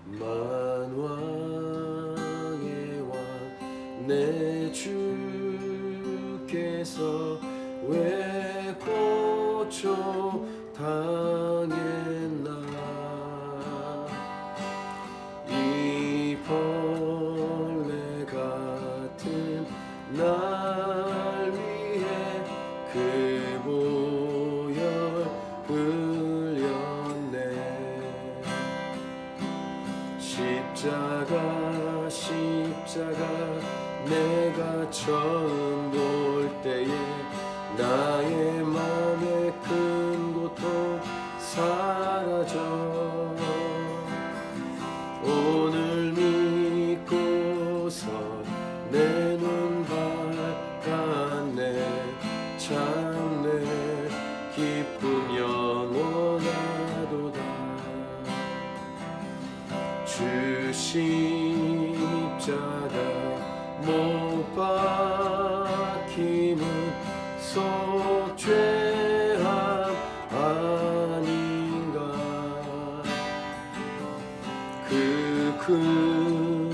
만왕의 왕 내 주께서 왜 고초 당했나. 이 벌레 같은 날 위해 그 보혈 흘렸네. 십자가 내가 처음 볼 때에 나의 맘에 큰 고통 사라져. 오늘 믿고서 내 눈 밝았네. 참 내 기쁨 영원하도다. 주 십자가 못 박힘은 속죄함 아닌가. 그 긍휼함과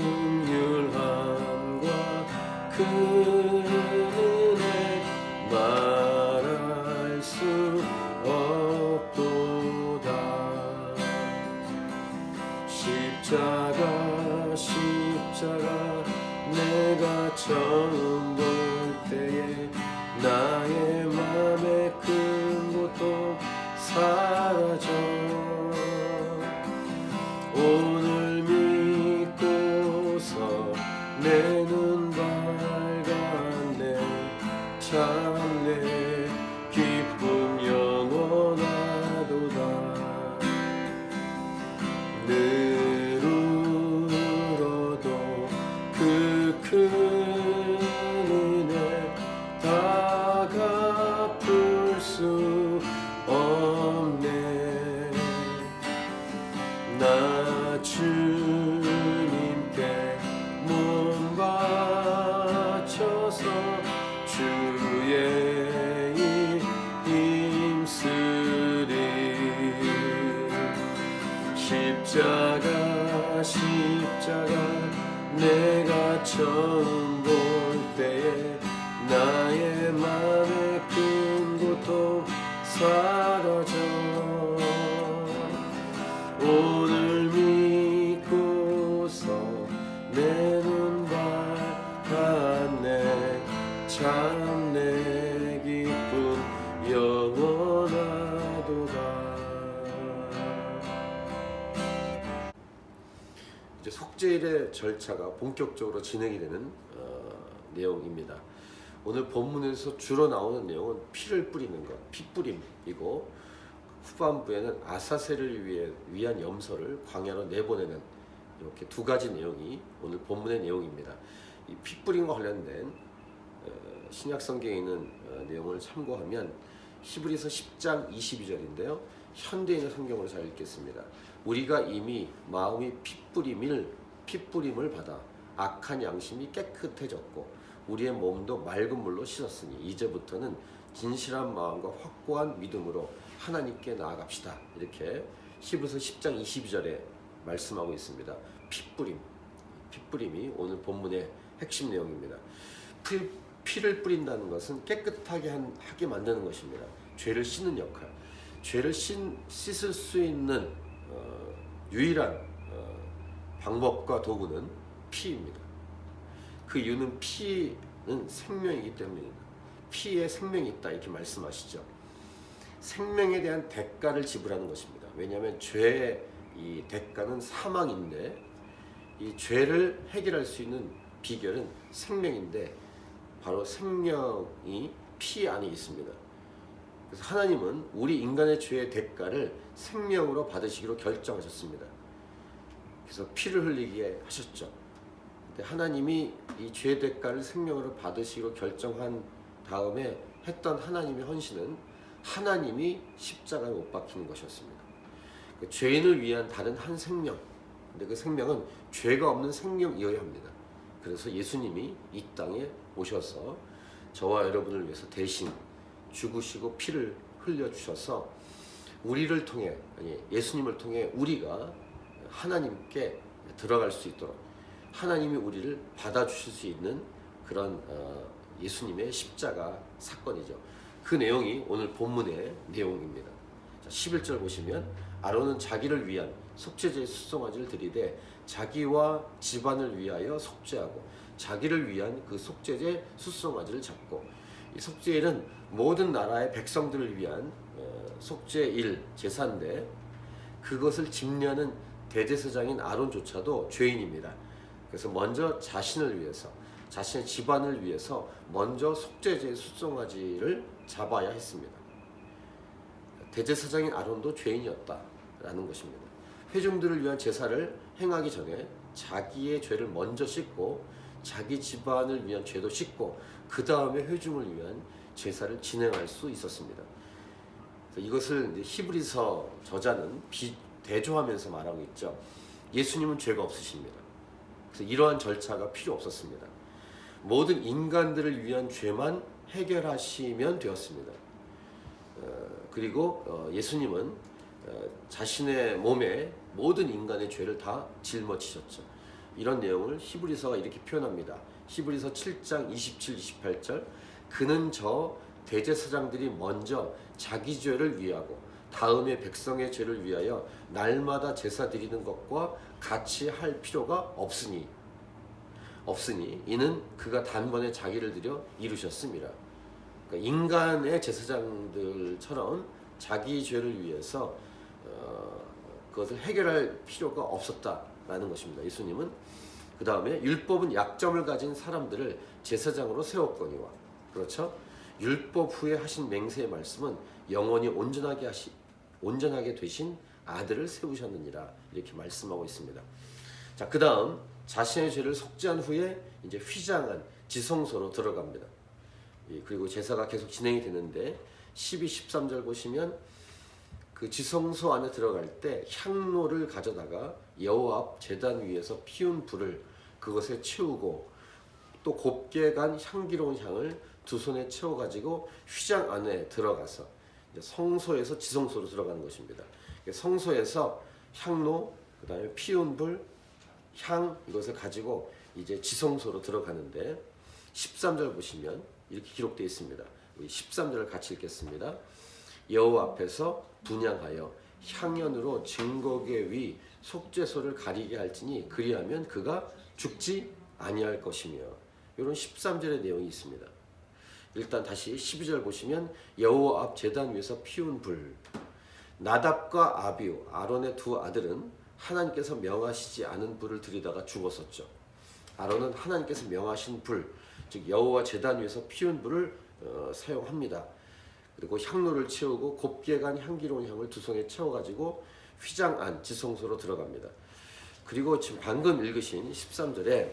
그 은혜 말할 수 없도다. 십자가 내가 처음 볼 때에 나의 맘에 큰 고통 사라져. 오늘 믿고서 내 눈 밝았네. 참 내 기쁨 영원하도다. 늘 울어도 그 큰 은혜 다 갚을 수 없네. 나 주님께 몸 바쳐서 주의 일 힘쓰리. 십자가 내가 처음 볼 때에 나의 맘에 큰 고통 사라져. 오늘 믿고서 내 눈 밝았네. 참 내 기쁨 영원하도다. 이제 속죄일의 절차가 본격적으로 진행이 되는 내용입니다. 오늘 본문에서 주로 나오는 내용은 피를 뿌리는 것, 피뿌림이고, 후반부에는 아사셀을 위한 염소를 광야로 내보내는 이렇게 두 가지 내용이 오늘 본문의 내용입니다. 이 피뿌림과 관련된 신약 성경에 있는 내용을 참고하면 히브리서 10장 22절인데요. 현대인의 성경으로 잘 읽겠습니다. 우리가 이미 마음이 핏뿌림을 받아 악한 양심이 깨끗해졌고 우리의 몸도 맑은 물로 씻었으니 이제부터는 진실한 마음과 확고한 믿음으로 하나님께 나아갑시다. 이렇게 히브리서 10장 22절에 말씀하고 있습니다. 핏뿌림이 오늘 본문의 핵심 내용입니다. 피를 뿌린다는 것은 깨끗하게 하게 만드는 것입니다. 죄를 씻는 역할. 죄를 씻을 수 있는 유일한 방법과 도구는 피입니다. 그 이유는 피는 생명이기 때문입니다. 피에 생명이 있다 이렇게 말씀하시죠. 생명에 대한 대가를 지불하는 것입니다. 왜냐하면 죄의 이 대가는 사망인데 이 죄를 해결할 수 있는 비결은 생명인데 바로 생명이 피 안에 있습니다. 그래서 하나님은 우리 인간의 죄의 대가를 생명으로 받으시기로 결정하셨습니다. 그래서 피를 흘리게 하셨죠. 근데 하나님이 이 죄의 대가를 생명으로 받으시기로 결정한 다음에 했던 하나님의 헌신은 하나님이 십자가에 못 박히는 것이었습니다. 그 죄인을 위한 다른 한 생명, 근데 그 생명은 죄가 없는 생명이어야 합니다. 그래서 예수님이 이 땅에 오셔서 저와 여러분을 위해서 대신 죽으시고 피를 흘려주셔서 우리를 통해, 예수님을 통해 우리가 하나님께 들어갈 수 있도록 하나님이 우리를 받아주실 수 있는 그런 예수님의 십자가 사건이죠. 그 내용이 오늘 본문의 내용입니다. 자, 11절 보시면 아론은 자기를 위한 속죄제의 수송아지를 드리되 자기와 집안을 위하여 속죄하고 자기를 위한 그 속죄제 수송아지를 잡고, 이 속죄일은 모든 나라의 백성들을 위한 속죄일 제사인데 그것을 집례하는 대제사장인 아론조차도 죄인입니다. 그래서 먼저 자신을 위해서, 자신의 집안을 위해서 먼저 속죄제의 수송아지를 잡아야 했습니다. 대제사장인 아론도 죄인이었다라는 것입니다. 회중들을 위한 제사를 행하기 전에 자기의 죄를 먼저 씻고 자기 집안을 위한 죄도 씻고 그 다음에 회중을 위한 제사를 진행할 수 있었습니다. 이것을 히브리서 저자는 대조하면서 말하고 있죠. 예수님은 죄가 없으십니다. 그래서 이러한 절차가 필요 없었습니다. 모든 인간들을 위한 죄만 해결하시면 되었습니다. 그리고 예수님은 자신의 몸에 모든 인간의 죄를 다 짊어지셨죠. 이런 내용을 히브리서가 이렇게 표현합니다. 히브리서 7장 27, 28절 그는 저 대제사장들이 먼저 자기 죄를 위하고 다음에 백성의 죄를 위하여 날마다 제사 드리는 것과 같이 할 필요가 없으니 이는 그가 단번에 자기를 드려 이루셨습니다. 그러니까 인간의 제사장들처럼 자기 죄를 위해서 그것을 해결할 필요가 없었다라는 것입니다. 예수님은 그 다음에 율법은 약점을 가진 사람들을 제사장으로 세웠거니와, 그렇죠? 율법 후에 하신 맹세의 말씀은 영원히 온전하게 되신 아들을 세우셨느니라, 이렇게 말씀하고 있습니다. 자, 그 다음 자신의 죄를 속죄한 후에 이제 휘장한 지성소로 들어갑니다. 그리고 제사가 계속 진행이 되는데 12, 13절 보시면 그 지성소 안에 들어갈 때 향로를 가져다가 여호와 앞 제단 위에서 피운 불을 그것에 채우고 또 곱게 간 향기로운 향을 두 손에 채워가지고 휘장 안에 들어가서 성소에서 지성소로 들어가는 것입니다. 성소에서 향로, 그 다음에 피운 불, 향, 이것을 가지고 이제 지성소로 들어가는데 13절 보시면 이렇게 기록되어 있습니다. 13절을 같이 읽겠습니다. 여호와 앞에서 분향하여 향연으로 증거궤 위 속죄소를 가리게 할지니 그리하면 그가 죽지 아니할 것이며, 이런 13절의 내용이 있습니다. 일단 다시 12절 보시면 여호와 앞 제단 위에서 피운 불, 나답과 아비우 아론의 두 아들은 하나님께서 명하시지 않은 불을 들이다가 죽었었죠. 아론은 하나님께서 명하신 불, 즉 여호와 제단 위에서 피운 불을 사용합니다. 그리고 향로를 채우고 곱게 간 향기로운 향을 두 손에 채워가지고 휘장 안 지성소로 들어갑니다. 그리고 지금 방금 읽으신 13절에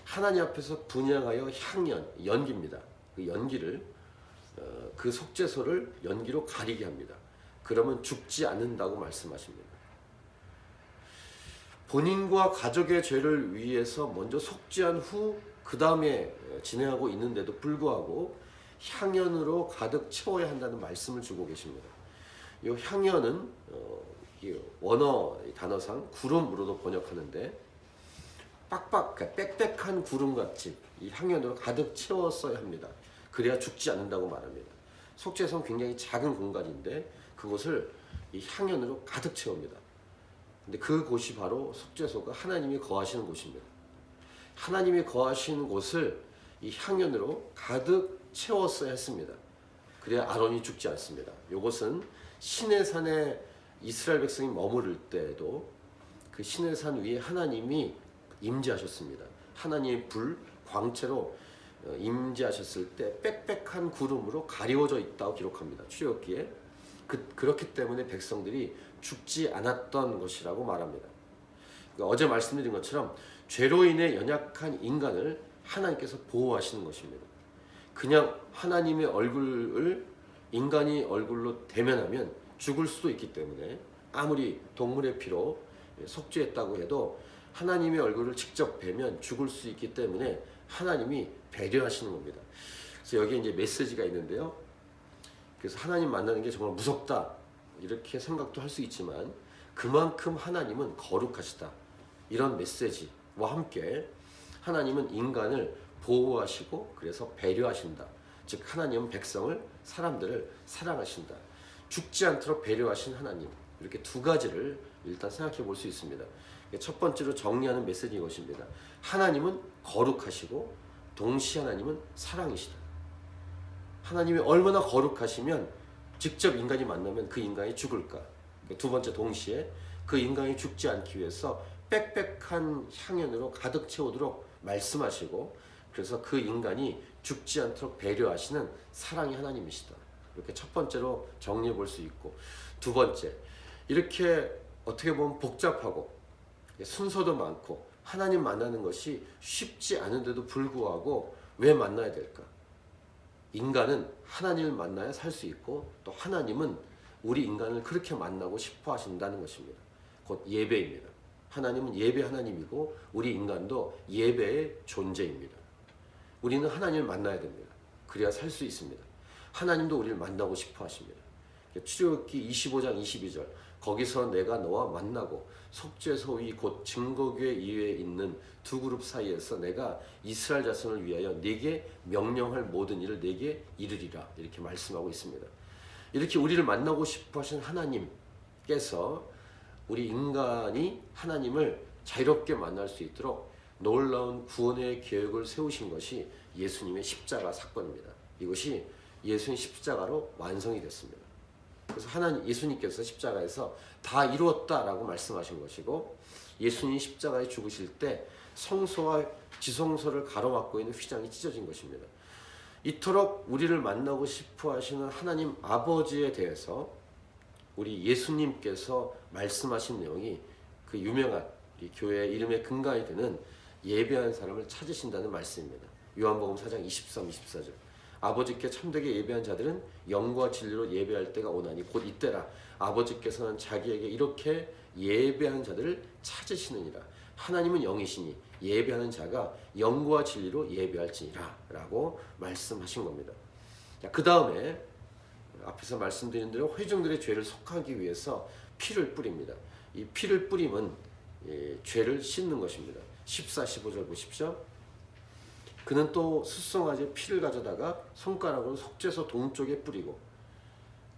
하나님 앞에서 분향하여 향연, 연기입니다. 그 연기를 그 속죄소를 연기로 가리게 합니다. 그러면 죽지 않는다고 말씀하십니다. 본인과 가족의 죄를 위해서 먼저 속죄한 후 그 다음에 진행하고 있는데도 불구하고 향연으로 가득 채워야 한다는 말씀을 주고 계십니다. 이 향연은 원어 단어상 구름으로도 번역하는데 빽빽한 구름같이 이 향연으로 가득 채웠어야 합니다. 그래야 죽지 않는다고 말합니다. 속죄소는 굉장히 작은 공간인데 그곳을 이 향연으로 가득 채웁니다. 근데 그곳이 바로 속죄소가 하나님이 거하시는 곳입니다. 하나님이 거하시는 곳을 이 향연으로 가득 채웠어야 했습니다. 그래야 아론이 죽지 않습니다. 이것은 시내산에 이스라엘 백성이 머무를 때에도 그 시내산 위에 하나님이 임재하셨습니다. 하나님의 불, 광채로 임재하셨을 때 빽빽한 구름으로 가리워져 있다고 기록합니다. 출애굽기에. 그렇기 때문에 백성들이 죽지 않았던 것이라고 말합니다. 그러니까 어제 말씀드린 것처럼 죄로 인해 연약한 인간을 하나님께서 보호하시는 것입니다. 그냥 하나님의 얼굴을 인간이 얼굴로 대면하면 죽을 수도 있기 때문에 아무리 동물의 피로 속죄했다고 해도 하나님의 얼굴을 직접 뵈면 죽을 수 있기 때문에 하나님이 배려하시는 겁니다. 그래서 여기에 이제 메시지가 있는데요. 그래서 하나님 만나는 게 정말 무섭다 이렇게 생각도 할 수 있지만 그만큼 하나님은 거룩하시다. 이런 메시지와 함께 하나님은 인간을 보호하시고 그래서 배려하신다. 즉 하나님은 백성을, 사람들을 사랑하신다. 죽지 않도록 배려하신 하나님. 이렇게 두 가지를 일단 생각해 볼 수 있습니다. 첫 번째로 정리하는 메시지인 것입니다. 하나님은 거룩하시고 동시에 하나님은 사랑이시다. 하나님이 얼마나 거룩하시면 직접 인간이 만나면 그 인간이 죽을까? 두 번째, 동시에 그 인간이 죽지 않기 위해서 빽빽한 향연으로 가득 채우도록 말씀하시고, 그래서 그 인간이 죽지 않도록 배려하시는 사랑의 하나님이시다. 이렇게 첫 번째로 정리해 볼 수 있고, 두 번째, 이렇게 어떻게 보면 복잡하고 순서도 많고 하나님 만나는 것이 쉽지 않은데도 불구하고 왜 만나야 될까? 인간은 하나님을 만나야 살 수 있고, 또 하나님은 우리 인간을 그렇게 만나고 싶어 하신다는 것입니다. 곧 예배입니다. 하나님은 예배 하나님이고 우리 인간도 예배의 존재입니다. 우리는 하나님을 만나야 됩니다. 그래야 살 수 있습니다. 하나님도 우리를 만나고 싶어 하십니다. 출애굽기 25장 22절, 거기서 내가 너와 만나고 속죄소위 곧 증거궤 이외에 있는 두 그룹 사이에서 내가 이스라엘 자손을 위하여 네게 명령할 모든 일을 네게 이르리라. 이렇게 말씀하고 있습니다. 이렇게 우리를 만나고 싶어 하신 하나님께서 우리 인간이 하나님을 자유롭게 만날 수 있도록 놀라운 구원의 계획을 세우신 것이 예수님의 십자가 사건입니다. 이것이 예수님 십자가로 완성이 됐습니다. 그래서 예수님께서 십자가에서 다 이루었다라고 말씀하신 것이고, 예수님 십자가에 죽으실 때 성소와 지성소를 가로막고 있는 휘장이 찢어진 것입니다. 이토록 우리를 만나고 싶어 하시는 하나님 아버지에 대해서 우리 예수님께서 말씀하신 내용이 그 유명한 우리 교회의 이름의 근간이 되는 예배한 사람을 찾으신다는 말씀입니다. 요한복음 4장 23, 24절. 아버지께 참되게 예배한 자들은 영과 진리로 예배할 때가 오나니 곧 이때라. 아버지께서는 자기에게 이렇게 예배한 자들을 찾으시느니라. 하나님은 영이시니 예배하는 자가 영과 진리로 예배할지니라 라고 말씀하신 겁니다. 그 다음에 앞에서 말씀드린 대로 회중들의 죄를 속하기 위해서 피를 뿌립니다. 이 피를 뿌림은 죄를 씻는 것입니다. 14, 15절 보십시오. 그는 또 숫송아지의 피를 가져다가 손가락으로 속죄소 동쪽에 뿌리고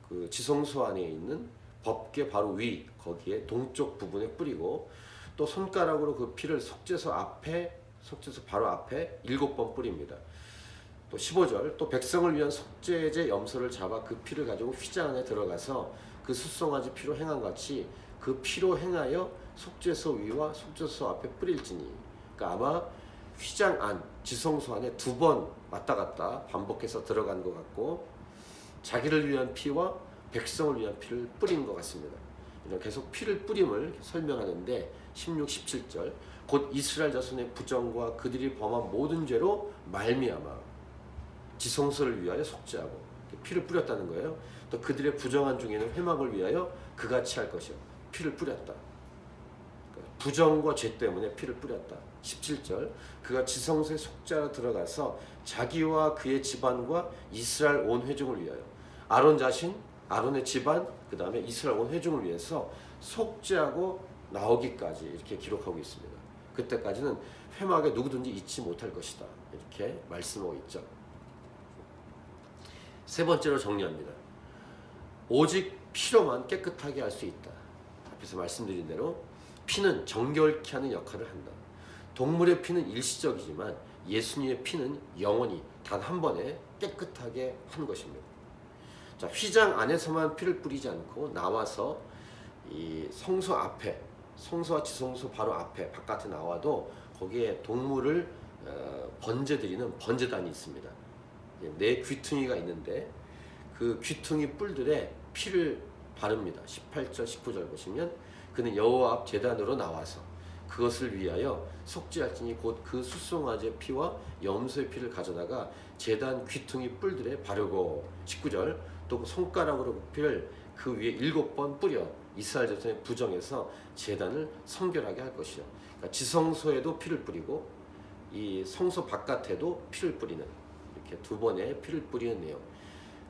그 지성소 안에 있는 법궤 바로 위 거기에 동쪽 부분에 뿌리고, 또 손가락으로 그 피를 속죄소 바로 앞에 7번 뿌립니다. 또 15절, 또 백성을 위한 속죄제 염소를 잡아 그 피를 가지고 휘장 안에 들어가서 그 숫송아지 피로 행한 같이 그 피로 행하여 속죄소 위와 속죄소 앞에 뿌릴지니. 그러니까 아마 휘장 안, 지성소 안에 2번 왔다 갔다 반복해서 들어간 것 같고, 자기를 위한 피와 백성을 위한 피를 뿌린 것 같습니다. 이런 계속 피를 뿌림을 설명하는데 16, 17절, 곧 이스라엘 자손의 부정과 그들이 범한 모든 죄로 말미암아 지성소를 위하여 속죄하고 피를 뿌렸다는 거예요. 또 그들의 부정한 중에는 회막을 위하여 그같이 할 것이요. 피를 뿌렸다. 부정과 죄 때문에 피를 뿌렸다. 17절, 그가 지성소에 속죄하러 들어가서 자기와 그의 집안과 이스라엘 온 회중을 위하여 아론 자신, 아론의 집안, 그 다음에 이스라엘 온 회중을 위해서 속죄하고 나오기까지 이렇게 기록하고 있습니다. 그때까지는 회막에 누구든지 잊지 못할 것이다. 이렇게 말씀하고 있죠. 세 번째로 정리합니다. 오직 피로만 깨끗하게 할 수 있다. 앞에서 말씀드린 대로 피는 정결케 하는 역할을 한다. 동물의 피는 일시적이지만 예수님의 피는 영원히 단 한 번에 깨끗하게 한 것입니다. 자, 휘장 안에서만 피를 뿌리지 않고 나와서 이 성소 앞에, 성소와 지성소 바로 앞에 바깥에 나와도 거기에 동물을 번제드리는 번제단이 있습니다. 4 귀퉁이가 있는데 그 귀퉁이 뿔들에 피를 바릅니다. 18절, 19절 보시면 그는 여호와 앞 제단으로 나와서 그것을 위하여 속죄할지니 곧 그 숫송아지의 피와 염소의 피를 가져다가 제단 귀퉁이 뿔들에 바르고, 19절, 또 손가락으로 그 피를 그 위에 7번 뿌려 이스라엘 자손의 부정에서 제단을 성결하게 할 것이요. 그러니까 지성소에도 피를 뿌리고 이 성소 바깥에도 피를 뿌리는, 이렇게 2번의 피를 뿌리는 내용.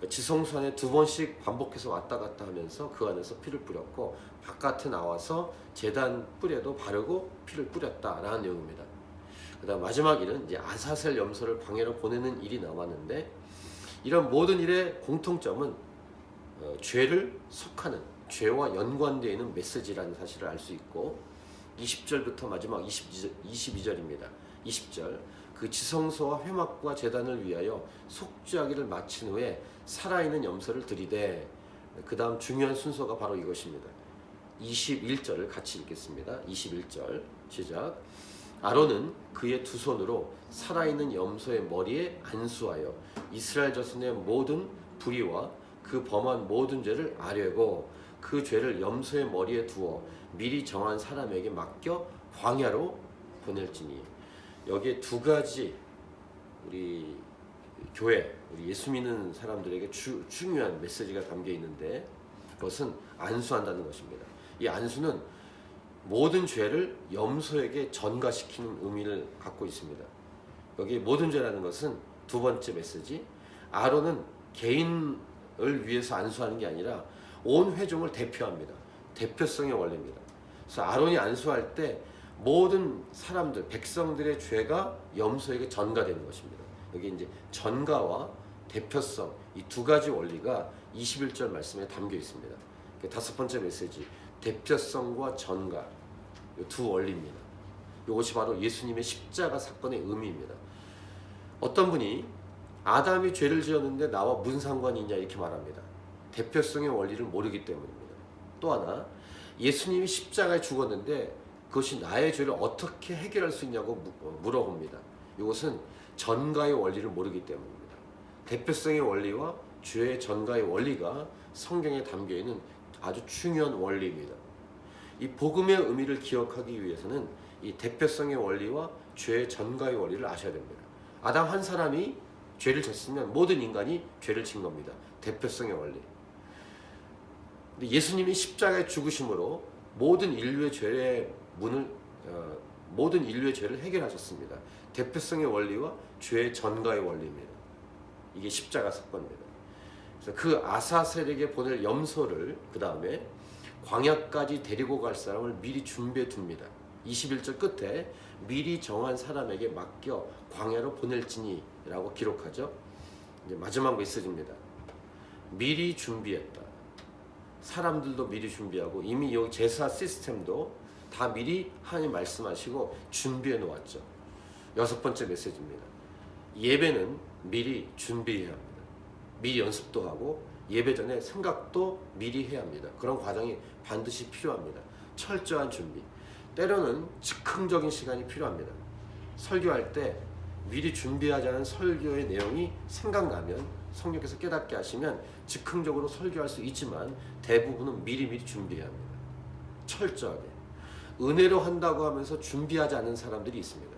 지성소 안에 2번씩 반복해서 왔다 갔다 하면서 그 안에서 피를 뿌렸고, 바깥에 나와서 제단 뿔에도 바르고 피를 뿌렸다라는 내용입니다. 그 다음 마지막 일은 이제 아사셀 염소를 광야로 보내는 일이 남았는데, 이런 모든 일의 공통점은 죄를 속하는, 죄와 연관되어 있는 메시지라는 사실을 알 수 있고, 20절부터 마지막 22절입니다. 20절, 그 지성소와 회막과 제단을 위하여 속죄하기를 마친 후에 살아있는 염소를 드리되, 그 다음 중요한 순서가 바로 이것입니다. 21절을 같이 읽겠습니다. 21절 시작. 아론은 그의 두 손으로 살아있는 염소의 머리에 안수하여 이스라엘 자손의 모든 불의와 그 범한 모든 죄를 아뢰고, 그 죄를 염소의 머리에 두어 미리 정한 사람에게 맡겨 광야로 보낼지니. 여기에 두 가지 우리 교회, 우리 예수 믿는 사람들에게 중요한 메시지가 담겨 있는데, 그것은 안수한다는 것입니다. 이 안수는 모든 죄를 염소에게 전가시키는 의미를 갖고 있습니다. 여기 모든 죄라는 것은 두 번째 메시지, 아론은 개인을 위해서 안수하는 게 아니라 온 회중을 대표합니다. 대표성의 원리입니다. 그래서 아론이 안수할 때 모든 사람들, 백성들의 죄가 염소에게 전가되는 것입니다. 여기 이제 전가와 대표성, 이 두 가지 원리가 21절 말씀에 담겨 있습니다. 다섯 번째 메시지, 대표성과 전가, 이 두 원리입니다. 이것이 바로 예수님의 십자가 사건의 의미입니다. 어떤 분이 아담이 죄를 지었는데 나와 무슨 상관이 있냐 이렇게 말합니다. 대표성의 원리를 모르기 때문입니다. 또 하나, 예수님이 십자가에 죽었는데 그것이 나의 죄를 어떻게 해결할 수 있냐고 물어봅니다. 이것은 전가의 원리를 모르기 때문입니다. 대표성의 원리와 죄의 전가의 원리가 성경에 담겨있는 아주 중요한 원리입니다. 이 복음의 의미를 기억하기 위해서는 이 대표성의 원리와 죄의 전가의 원리를 아셔야 됩니다. 아담 한 사람이 죄를 졌으면 모든 인간이 죄를 진 겁니다. 대표성의 원리. 근데 예수님이 십자가에 죽으심으로 모든 인류의 죄의 모든 인류의 죄를 해결하셨습니다. 대표성의 원리와 죄의 전가의 원리입니다. 이게 십자가 사건입니다. 그래서 그 아사셀에게 보낼 염소를 그 다음에 광야까지 데리고 갈 사람을 미리 준비해 둡니다. 21절 끝에 미리 정한 사람에게 맡겨 광야로 보낼지니 라고 기록하죠. 이제 마지막 메시지입니다. 미리 준비했다. 사람들도 미리 준비하고 이미 여기 제사 시스템도 다 미리 하나님 말씀하시고 준비해 놓았죠. 여섯 번째 메시지입니다. 예배는 미리 준비해야 합니다. 미리 연습도 하고 예배 전에 생각도 미리 해야 합니다. 그런 과정이 반드시 필요합니다. 철저한 준비. 때로는 즉흥적인 시간이 필요합니다. 설교할 때 미리 준비하지 않은 설교의 내용이 생각나면 성령께서 깨닫게 하시면 즉흥적으로 설교할 수 있지만 대부분은 미리미리 준비해야 합니다. 철저하게. 은혜로 한다고 하면서 준비하지 않은 사람들이 있습니다.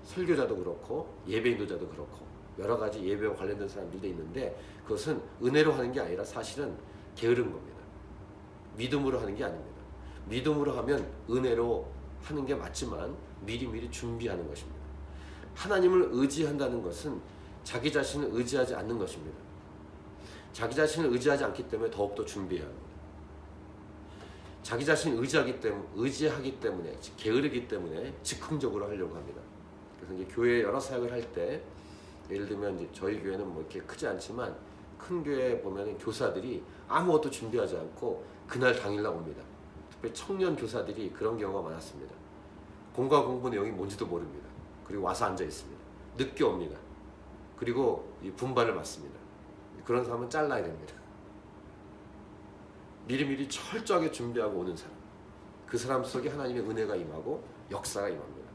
설교자도 그렇고 예배 인도자도 그렇고 여러 가지 예배와 관련된 사람들도 있는데, 그것은 은혜로 하는 게 아니라 사실은 게으른 겁니다. 믿음으로 하는 게 아닙니다. 믿음으로 하면 은혜로 하는 게 맞지만 미리미리 준비하는 것입니다. 하나님을 의지한다는 것은 자기 자신을 의지하지 않는 것입니다. 자기 자신을 의지하지 않기 때문에 더욱더 준비해야 합니다. 자기 자신을 의지하기 때문에 게으르기 때문에 즉흥적으로 하려고 합니다. 그래서 이제 교회 여러 사역을 할 때, 예를 들면 이제 저희 교회는 뭐 이렇게 크지 않지만 큰 교회 보면은 교사들이 아무것도 준비하지 않고 그날 당일날 옵니다. 특별히 청년 교사들이 그런 경우가 많았습니다. 공과 공부 내용이 뭔지도 모릅니다. 그리고 와서 앉아 있습니다. 늦게 옵니다. 그리고 이 분발을 맞습니다. 그런 사람은 잘라야 됩니다. 미리미리 철저하게 준비하고 오는 사람, 그 사람 속에 하나님의 은혜가 임하고 역사가 임합니다.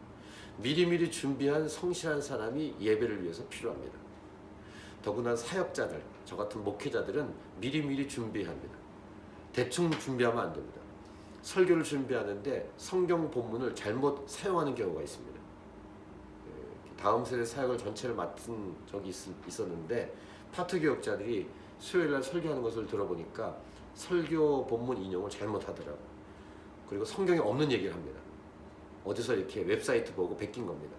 미리미리 준비한 성실한 사람이 예배를 위해서 필요합니다. 더구나 사역자들, 저 같은 목회자들은 미리미리 준비합니다. 대충 준비하면 안 됩니다. 설교를 준비하는데 성경 본문을 잘못 사용하는 경우가 있습니다. 다음 세대 사역을 전체를 맡은 적이 있었는데, 파트 교역자들이 수요일날 설교하는 것을 들어보니까 설교 본문 인용을 잘못하더라고요. 그리고 성경에 없는 얘기를 합니다. 어디서 이렇게 웹사이트 보고 베낀 겁니다.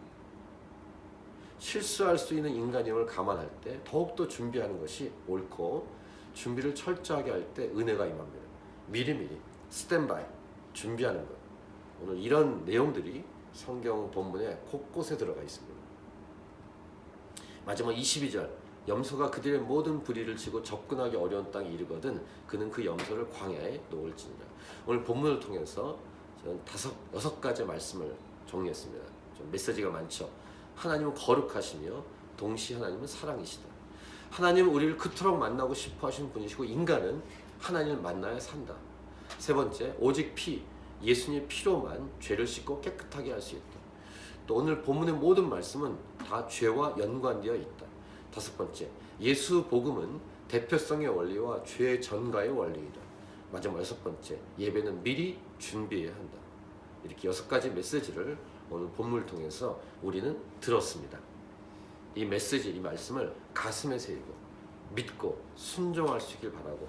실수할 수 있는 인간임을 감안할 때 더욱더 준비하는 것이 옳고, 준비를 철저하게 할 때 은혜가 임합니다. 미리미리 스탠바이 준비하는 것. 오늘 이런 내용들이 성경 본문에 곳곳에 들어가 있습니다. 마지막 22절, 염소가 그들의 모든 부리를 치고 접근하기 어려운 땅에 이르거든 그는 그 염소를 광야에 놓을지니라. 오늘 본문을 통해서 저는 6가지 말씀을 정리했습니다. 좀 메시지가 많죠. 하나님은 거룩하시며 동시에 하나님은 사랑이시다. 하나님은 우리를 그토록 만나고 싶어 하시는 분이시고, 인간은 하나님을 만나야 산다. 세 번째, 오직 예수님의 피로만 죄를 씻고 깨끗하게 할 수 있다. 또 오늘 본문의 모든 말씀은 다 죄와 연관되어 있다. 5번째, 예수 복음은 대표성의 원리와 죄 전가의 원리이다. 마지막 6번째, 예배는 미리 준비해야 한다. 이렇게 6가지 메시지를 오늘 본문을 통해서 우리는 들었습니다. 이 메시지, 이 말씀을 가슴에 새기고 믿고 순종할 수 있길 바라고,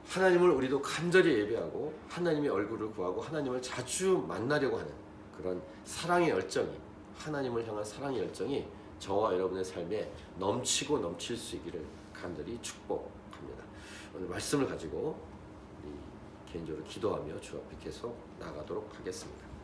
하나님을 우리도 간절히 예배하고 하나님의 얼굴을 구하고 하나님을 자주 만나려고 하는 그런 사랑의 열정이, 하나님을 향한 사랑의 열정이 저와 여러분의 삶에 넘치고 넘칠 수 있기를 간절히 축복합니다. 오늘 말씀을 가지고 개인적으로 기도하며 주 앞에 계속 나가도록 하겠습니다.